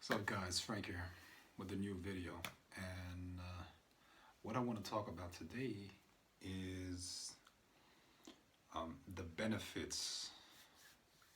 What's up guys, Frank here with a new video, and what I want to talk about today is the benefits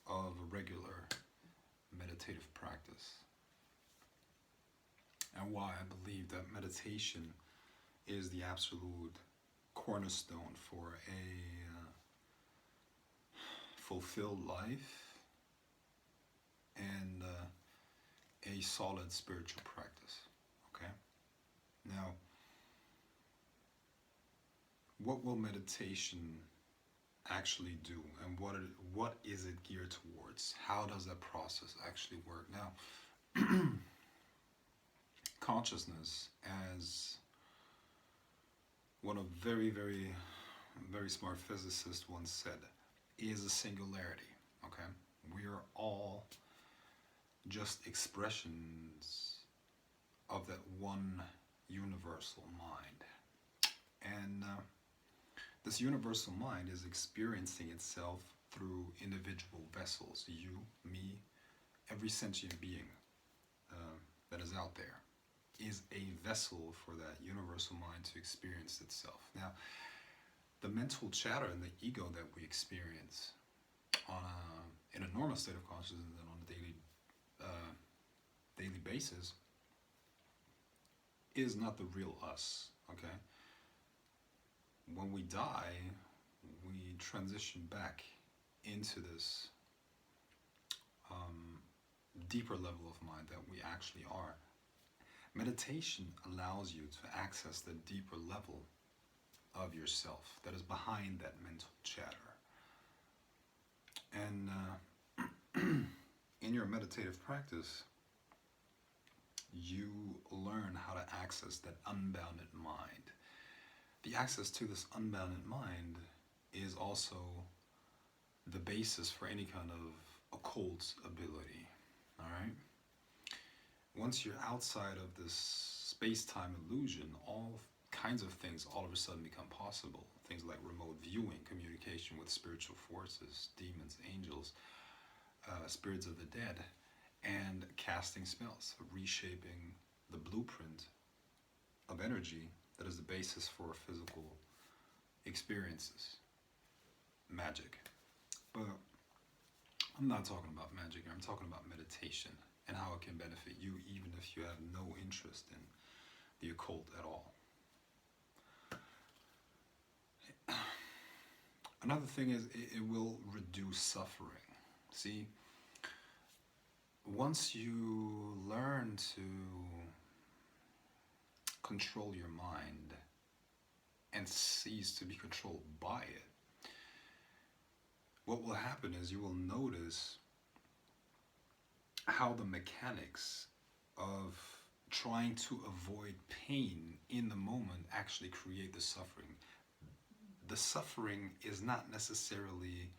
of a regular meditative practice and why I believe that meditation is the absolute cornerstone for a fulfilled life and a solid spiritual practice. Okay? Now, what will meditation actually do, and what is it geared towards? How does that process actually work? Now, consciousness, as one of very smart physicists once said, is a singularity. Okay? We are all just expressions of that one universal mind. And this universal mind is experiencing itself through individual vessels. You, me, every sentient being that is out there is a vessel for that universal mind to experience itself. Now, the mental chatter and the ego that we experience in a normal state of consciousness and on a daily basis is not the real us. Okay? When we die, we transition back into this deeper level of mind that we actually are. Meditation allows you to access the deeper level of yourself that is behind that mental chatter. And in your meditative practice, you learn how to access that unbounded mind. The access to this unbounded mind is also the basis for any kind of occult ability. All right? Once you're outside of this space-time illusion, all kinds of things all of a sudden become possible. Things like remote viewing, communication with spiritual forces, demons, angels, spirits of the dead, and casting spells, reshaping the blueprint of energy that is the basis for physical experiences. Magic. But I'm not talking about magic here. I'm talking about meditation and how it can benefit you even if you have no interest in the occult at all. Another thing is it will reduce suffering. See, once you learn to control your mind and cease to be controlled by it, what will happen is you will notice how the mechanics of trying to avoid pain in the moment actually create the suffering. The suffering is not necessarily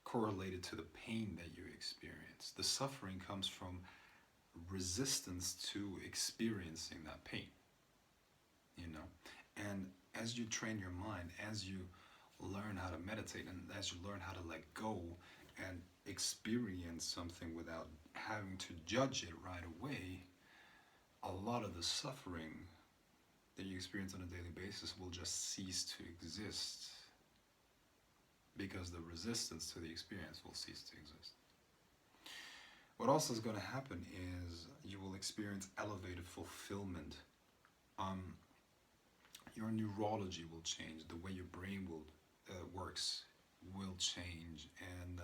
correlated to the pain that you experience. The suffering comes from resistance to experiencing that pain, you know? And as you train your mind, as you learn how to meditate, and as you learn how to let go and experience something without having to judge it right away, a lot of the suffering that you experience on a daily basis will just cease to exist, because the resistance to the experience will cease to exist. What also is going to happen is you will experience elevated fulfillment. Your neurology will change, the way your brain will works will change, and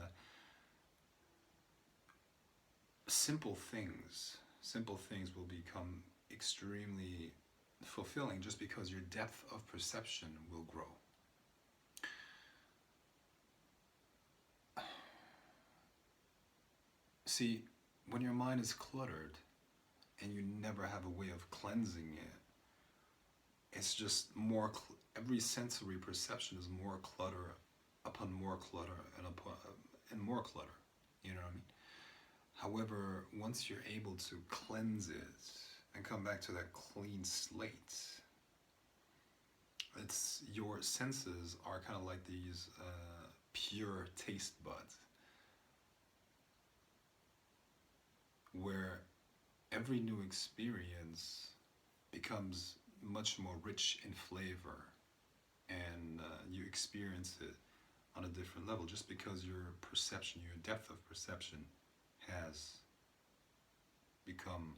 simple things will become extremely fulfilling just because your depth of perception will grow. See, when your mind is cluttered and you never have a way of cleansing it, it's just more, every sensory perception is more clutter upon more clutter and more clutter, you know what I mean? However, once you're able to cleanse it and come back to that clean slate, it's, your senses are kind of like these pure taste buds, where every new experience becomes much more rich in flavor, and you experience it on a different level just because your perception, your depth of perception has become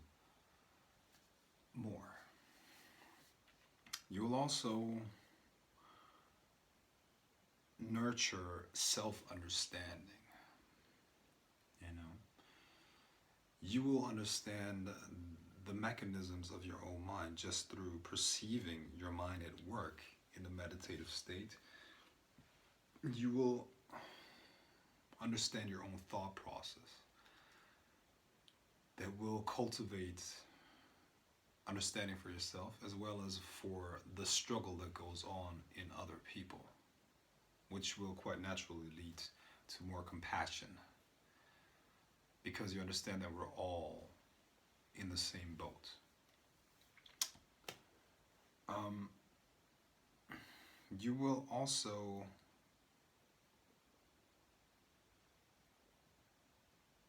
more. You will also nurture self-understanding. You know, you will understand the mechanisms of your own mind just through perceiving your mind at work in the meditative state. You will understand your own thought process that will cultivate understanding for yourself as well as for the struggle that goes on in other people, which will quite naturally lead to more compassion because you understand that we're all in the same boat. You will also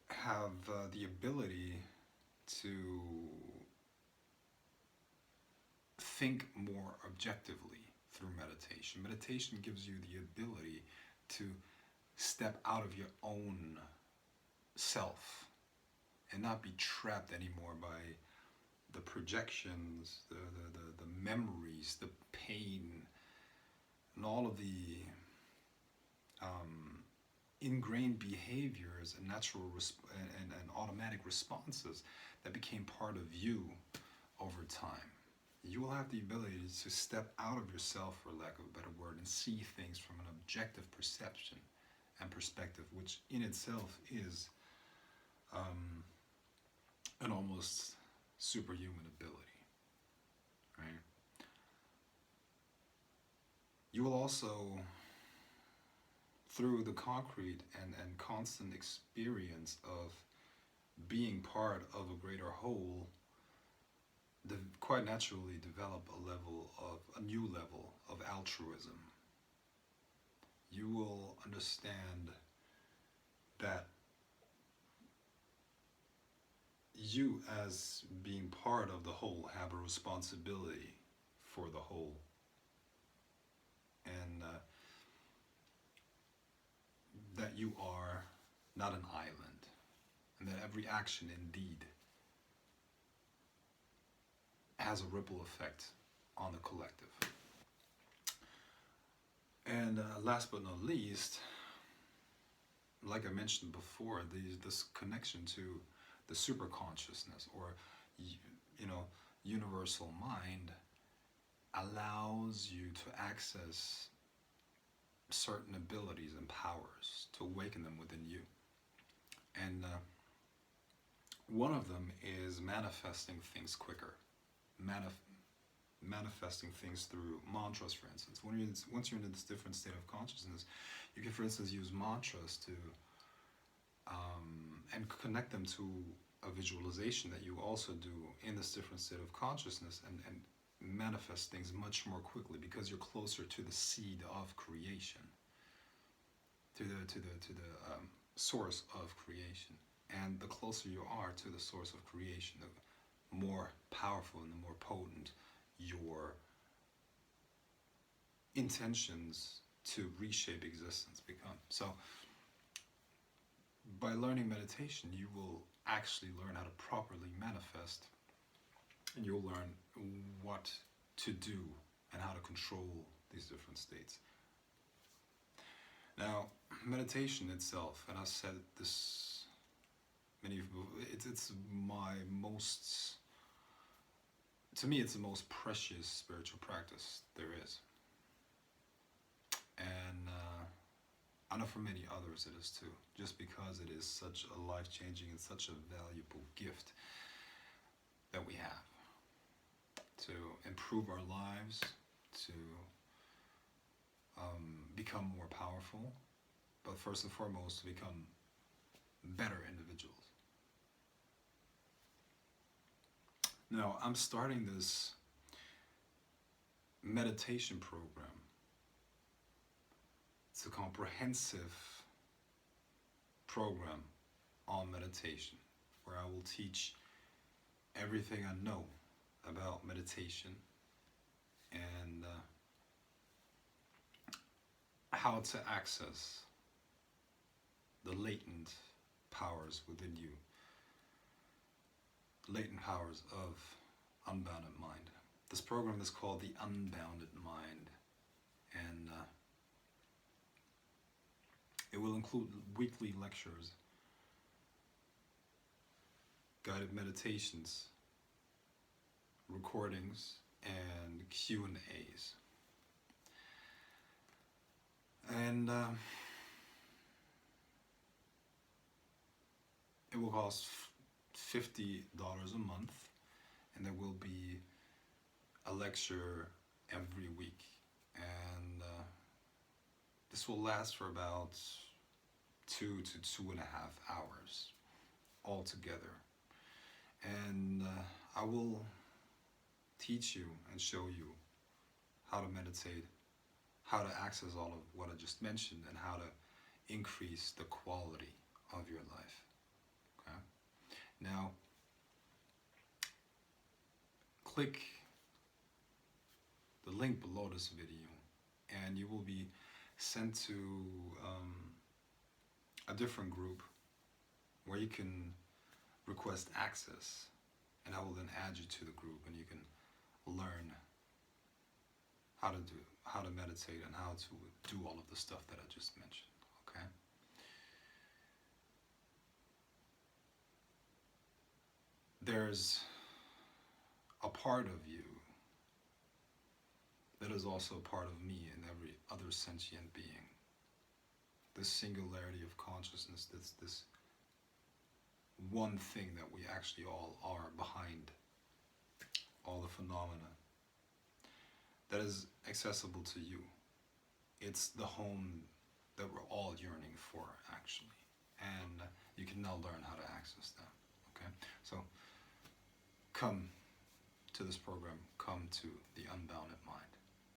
have the ability to think more objectively through meditation. Meditation gives you the ability to step out of your own self and not be trapped anymore by the projections, the memories, the pain, and all of the ingrained behaviors and natural and automatic responses that became part of you over time. You will have the ability to step out of yourself, for lack of a better word, and see things from an objective perception and perspective, which in itself is an almost superhuman ability, right? You will also, through the concrete and constant experience of being part of a greater whole, quite naturally develop a new level of altruism. You will understand that you, as being part of the whole, have a responsibility for the whole, and that you are not an island, and that every action indeed has a ripple effect on the collective. And last but not least, like I mentioned before, this connection to the superconsciousness, or universal mind, allows you to access certain abilities and powers, to awaken them within you. And one of them is manifesting things quicker. Manifesting things through mantras, for instance. Once you're in this different state of consciousness, you can, for instance, use mantras to and connect them to a visualization that you also do in this different state of consciousness, and manifest things much more quickly because you're closer to the seed of creation, to the source of creation. And the closer you are to the source of creation, the more powerful and the more potent your intentions to reshape existence become. So by learning meditation, you will actually learn how to properly manifest, and you'll learn what to do and how to control these different states. Now, meditation itself, and I've said this it's my most, to me, it's the most precious spiritual practice there is. And I know for many others it is too, just because it is such a life-changing and such a valuable gift that we have to improve our lives, to become more powerful, but first and foremost, to become better individuals. Now, I'm starting this meditation program. It's a comprehensive program on meditation where I will teach everything I know about meditation and how to access the latent powers within you, latent powers of Unbounded Mind. This program is called the Unbounded Mind, and it will include weekly lectures, guided meditations, recordings, and Q&As. And it will cost $50 a month, and there will be a lecture every week. And this will last for about 2 to 2.5 hours altogether. And I will teach you and show you how to meditate, how to access all of what I just mentioned, and how to increase the quality of your life. Okay? Now, click the link below this video and you will be sent to a different group where you can request access, and I will then add you to the group, and you can learn how to meditate and how to do all of the stuff that I just mentioned. Okay? There's a part of you that is also a part of me and every other sentient being. This singularity of consciousness, this one thing that we actually all are behind all the phenomena that is accessible to you. It's the home that we're all yearning for, actually. And you can now learn how to access that. Okay? So come to this program, come to the Unbounded Mind.